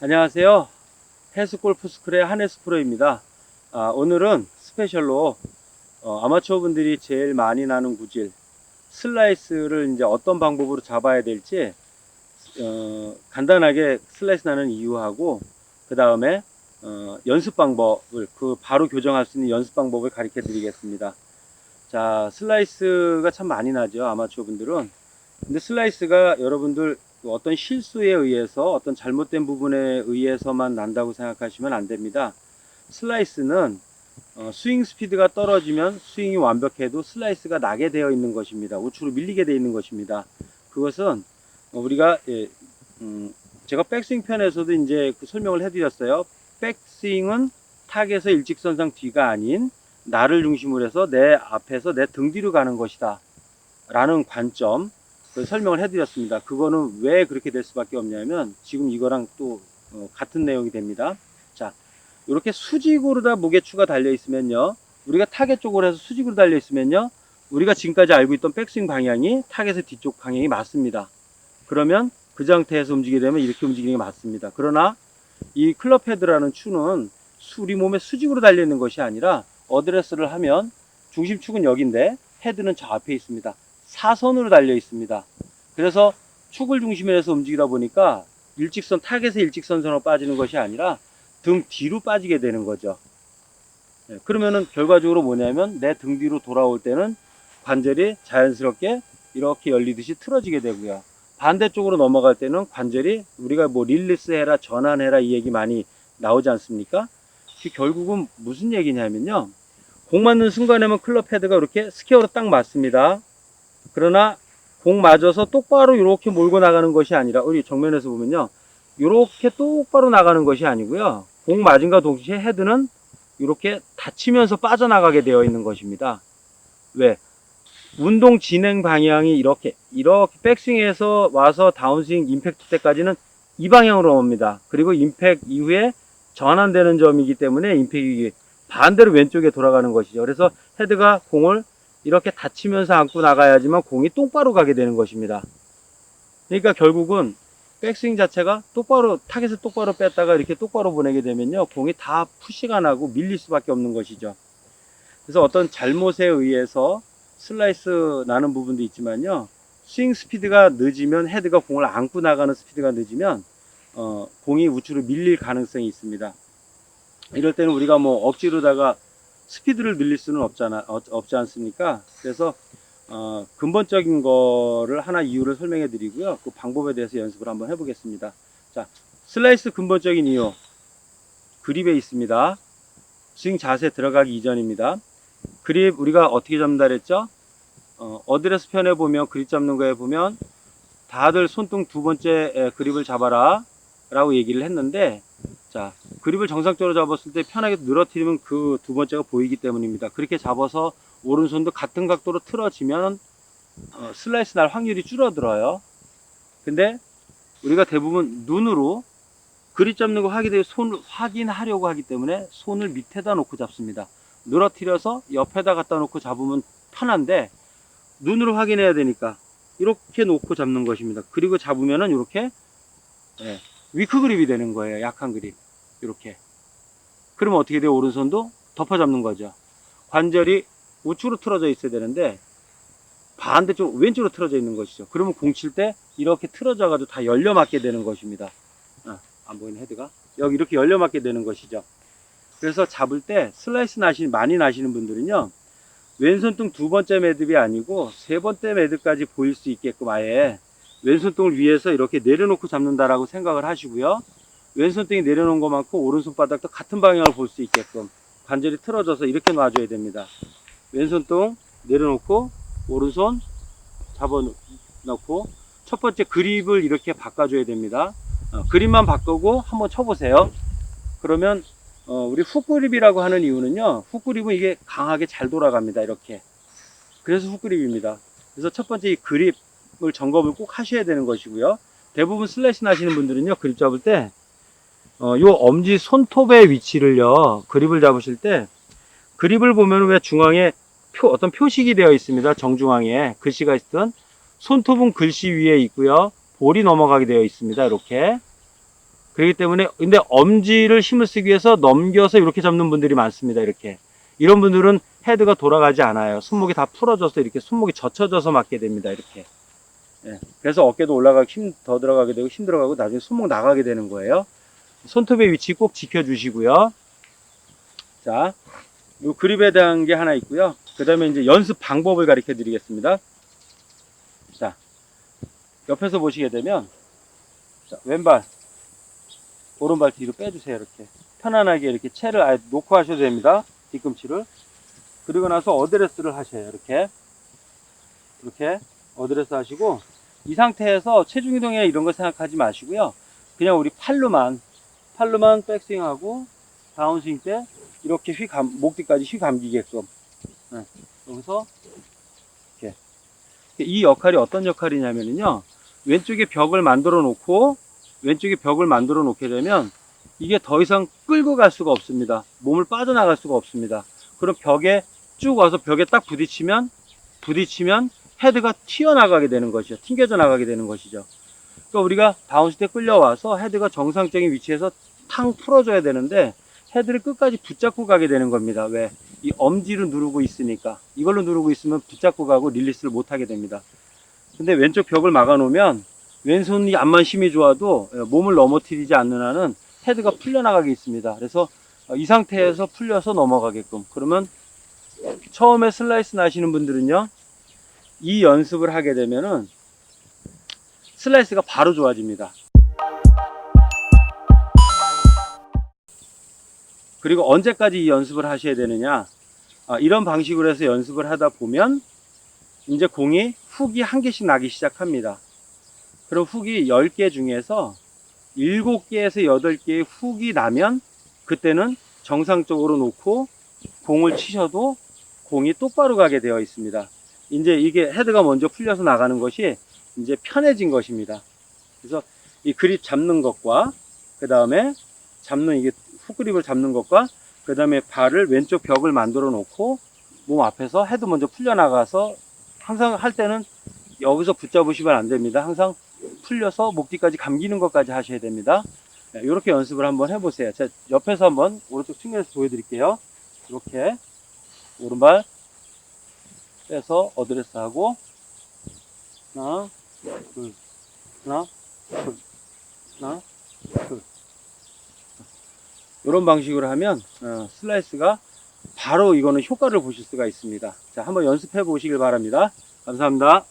안녕하세요. 헬스골프스쿨의 한혜수 프로입니다. 오늘은 스페셜로 아마추어 분들이 제일 많이 나는 구질 슬라이스를 이제 어떤 방법으로 잡아야 될지 간단하게 슬라이스 나는 이유하고 그 다음에 연습 방법을 바로 교정할 수 있는 연습 방법을 가르쳐 드리겠습니다. 자, 슬라이스가 참 많이 나죠, 아마추어 분들은. 근데 슬라이스가 여러분들 어떤 실수에 의해서 어떤 잘못된 부분에 의해서만 난다고 생각하시면 안 됩니다. 슬라이스는 스윙 스피드가 떨어지면 스윙이 완벽해도 슬라이스가 나게 되어 있는 것입니다. 우측으로 밀리게 되어 있는 것입니다. 그것은 우리가 제가 백스윙 편에서도 이제 설명을 해드렸어요. 백스윙은 타겟의 일직선상 뒤가 아닌 나를 중심으로 해서 내 앞에서 내 등 뒤로 가는 것이다 라는 관점 설명을 해드렸습니다. 그거는 왜 그렇게 될 수밖에 없냐면 지금 이거랑 또 같은 내용이 됩니다. 자, 이렇게 수직으로 다 무게추가 달려 있으면요, 우리가 타겟 쪽으로 해서 수직으로 달려 있으면요, 우리가 지금까지 알고 있던 백스윙 방향이 타겟의 뒤쪽 방향이 맞습니다. 그러면 그 상태에서 움직이게 되면 이렇게 움직이는 게 맞습니다. 그러나 이 클럽 헤드라는 추는 우리 몸에 수직으로 달려 있는 것이 아니라 어드레스를 하면 중심축은 여기인데 헤드는 저 앞에 있습니다. 사선으로 달려 있습니다. 그래서 축을 중심으로 해서 움직이다 보니까 일직선, 타겟의 일직선으로 빠지는 것이 아니라 등 뒤로 빠지게 되는 거죠. 그러면은 결과적으로 뭐냐면 내 등 뒤로 돌아올 때는 관절이 자연스럽게 이렇게 열리듯이 틀어지게 되고요. 반대쪽으로 넘어갈 때는 관절이 우리가 뭐 릴리스 해라, 전환해라 이 얘기 많이 나오지 않습니까? 결국은 무슨 얘기냐면요, 공 맞는 순간에만 클럽 헤드가 이렇게 스퀘어로 딱 맞습니다. 그러나 공 맞아서 똑바로 이렇게 몰고 나가는 것이 아니라, 우리 정면에서 보면요, 이렇게 똑바로 나가는 것이 아니고요, 공 맞은과 동시에 헤드는 이렇게 닫히면서 빠져나가게 되어 있는 것입니다. 왜? 운동 진행 방향이 이렇게 백스윙에서 와서 다운스윙 임팩트 때까지는 이 방향으로 옵니다. 그리고 임팩트 이후에 전환되는 점이기 때문에 임팩트이 반대로 왼쪽에 돌아가는 것이죠. 그래서 헤드가 공을 이렇게 닫히면서 안고 나가야지만 공이 똑바로 가게 되는 것입니다. 그러니까 결국은 백스윙 자체가 똑바로, 타겟을 똑바로 뺐다가 이렇게 똑바로 보내게 되면요, 공이 다 푸시가 나고 밀릴 수밖에 없는 것이죠. 그래서 어떤 잘못에 의해서 슬라이스 나는 부분도 있지만요, 스윙 스피드가 늦으면, 헤드가 공을 안고 나가는 스피드가 늦으면 공이 우측으로 밀릴 가능성이 있습니다. 이럴 때는 우리가 뭐 억지로다가 스피드를 늘릴 수는 없지 않습니까? 그래서 근본적인 거를 하나 이유를 설명해 드리고요, 그 방법에 대해서 연습을 한번 해보겠습니다. 자, 슬라이스 근본적인 이유, 그립에 있습니다. 스윙 자세 들어가기 이전입니다. 그립 우리가 어떻게 잡는다 그랬죠? 어드레스 편에 보면, 그립 잡는 거에 보면 다들 손등 두 번째 그립을 잡아라 라고 얘기를 했는데, 자, 그립을 정상적으로 잡았을 때 편하게 늘어뜨리면 그 두 번째가 보이기 때문입니다. 그렇게 잡아서 오른손도 같은 각도로 틀어지면 슬라이스 날 확률이 줄어들어요. 근데 우리가 대부분 눈으로 그립 잡는 거 손을 확인하려고 하기 때문에 손을 밑에다 놓고 잡습니다. 늘어뜨려서 옆에다 갖다 놓고 잡으면 편한데 눈으로 확인해야 되니까 이렇게 놓고 잡는 것입니다. 그리고 잡으면은 이렇게 위크 그립이 되는 거예요. 약한 그립. 이렇게. 그러면 어떻게 돼요? 오른손도 덮어 잡는 거죠. 관절이 우측으로 틀어져 있어야 되는데 반대쪽 왼쪽으로 틀어져 있는 것이죠. 그러면 공 칠 때 이렇게 틀어져 가지고 다 열려 맞게 되는 것입니다. 안 보이는 헤드가 여기 이렇게 열려 맞게 되는 것이죠. 그래서 잡을 때 슬라이스 많이 나시는 분들은요, 왼손등 두 번째 매듭이 아니고 세 번째 매듭까지 보일 수 있게끔 아예 왼손등을 위에서 이렇게 내려놓고 잡는다라고 생각을 하시고요, 왼손등이 내려놓은 것만큼 오른손바닥도 같은 방향을 볼 수 있게끔 관절이 틀어져서 이렇게 놔줘야 됩니다. 왼손등 내려놓고 오른손 잡아놓고 첫 번째 그립을 이렇게 바꿔줘야 됩니다. 그립만 바꾸고 한번 쳐보세요. 그러면 우리 훅그립이라고 하는 이유는요, 훅그립은 이게 강하게 잘 돌아갑니다. 이렇게. 그래서 훅그립입니다. 그래서 첫 번째 이 그립을 점검을 꼭 하셔야 되는 것이고요. 대부분 슬래시 나시는 분들은요, 그립 잡을 때 요 엄지 손톱의 위치를요, 그립을 잡으실 때 그립을 보면 왜 중앙에 어떤 표식이 되어 있습니다. 정중앙에 글씨가 있든, 손톱은 글씨 위에 있고요, 볼이 넘어가게 되어 있습니다. 이렇게. 그렇기 때문에 근데 엄지를 힘을 쓰기 위해서 넘겨서 이렇게 잡는 분들이 많습니다. 이렇게 이런 분들은 헤드가 돌아가지 않아요. 손목이 다 풀어져서 이렇게 손목이 젖혀져서 맞게 됩니다. 이렇게. 예. 그래서 어깨도 올라가고 힘 더 들어가게 되고 힘 들어가고 나중에 손목 나가게 되는 거예요. 손톱의 위치 꼭 지켜주시고요. 자, 요 그립에 대한 게 하나 있고요. 그 다음에 이제 연습 방법을 가르쳐 드리겠습니다. 자, 옆에서 보시게 되면, 자, 왼발, 오른발 뒤로 빼주세요. 이렇게. 편안하게 이렇게 채를 아예 놓고 하셔도 됩니다. 뒤꿈치를. 그리고 나서 어드레스를 하셔요. 이렇게. 이렇게 어드레스 하시고, 이 상태에서 체중 이동이나 이런 거 생각하지 마시고요. 그냥 우리 팔로만 백스윙하고, 다운스윙 때, 이렇게 목 뒤까지 휘 감기게끔. 네. 여기서, 이렇게. 이 역할이 어떤 역할이냐면요. 왼쪽에 벽을 만들어 놓게 되면, 이게 더 이상 끌고 갈 수가 없습니다. 몸을 빠져나갈 수가 없습니다. 그럼 벽에 쭉 와서 벽에 딱 부딪히면 헤드가 튀어나가게 되는 것이죠. 튕겨져 나가게 되는 것이죠. 그러니까 우리가 다운스 때 끌려와서 헤드가 정상적인 위치에서 탕 풀어줘야 되는데 헤드를 끝까지 붙잡고 가게 되는 겁니다. 왜? 이 엄지를 누르고 있으니까. 이걸로 누르고 있으면 붙잡고 가고 릴리스를 못 하게 됩니다. 근데 왼쪽 벽을 막아 놓으면 왼손이 암만 힘이 좋아도 몸을 넘어뜨리지 않는 한은 헤드가 풀려나가게 있습니다. 그래서 이 상태에서 풀려서 넘어가게끔. 그러면 처음에 슬라이스 나시는 분들은요, 이 연습을 하게 되면은 슬라이스가 바로 좋아집니다. 그리고 언제까지 이 연습을 하셔야 되느냐? 이런 방식으로 해서 연습을 하다 보면 이제 공이 훅이 한 개씩 나기 시작합니다. 그럼 훅이 10개 중에서 7개에서 8개의 훅이 나면 그때는 정상적으로 놓고 공을 치셔도 공이 똑바로 가게 되어 있습니다. 이제 이게 헤드가 먼저 풀려서 나가는 것이 이제 편해진 것입니다. 그래서 이 그립 잡는 것과 그 다음에 이게 훅 그립을 잡는 것과 그 다음에 발을 왼쪽 벽을 만들어 놓고 몸 앞에서 헤드 먼저 풀려나가서 항상 할 때는 여기서 붙잡으시면 안 됩니다. 항상 풀려서 목 뒤까지 감기는 것까지 하셔야 됩니다. 이렇게 연습을 한번 해보세요. 제가 옆에서 한번 오른쪽 측면에서 보여드릴게요. 이렇게 오른발 빼서 어드레스 하고 하나 둘 하나 둘 하나 둘 이런 방식으로 하면 슬라이스가 바로 이거는 효과를 보실 수가 있습니다. 자, 한번 연습해 보시길 바랍니다. 감사합니다.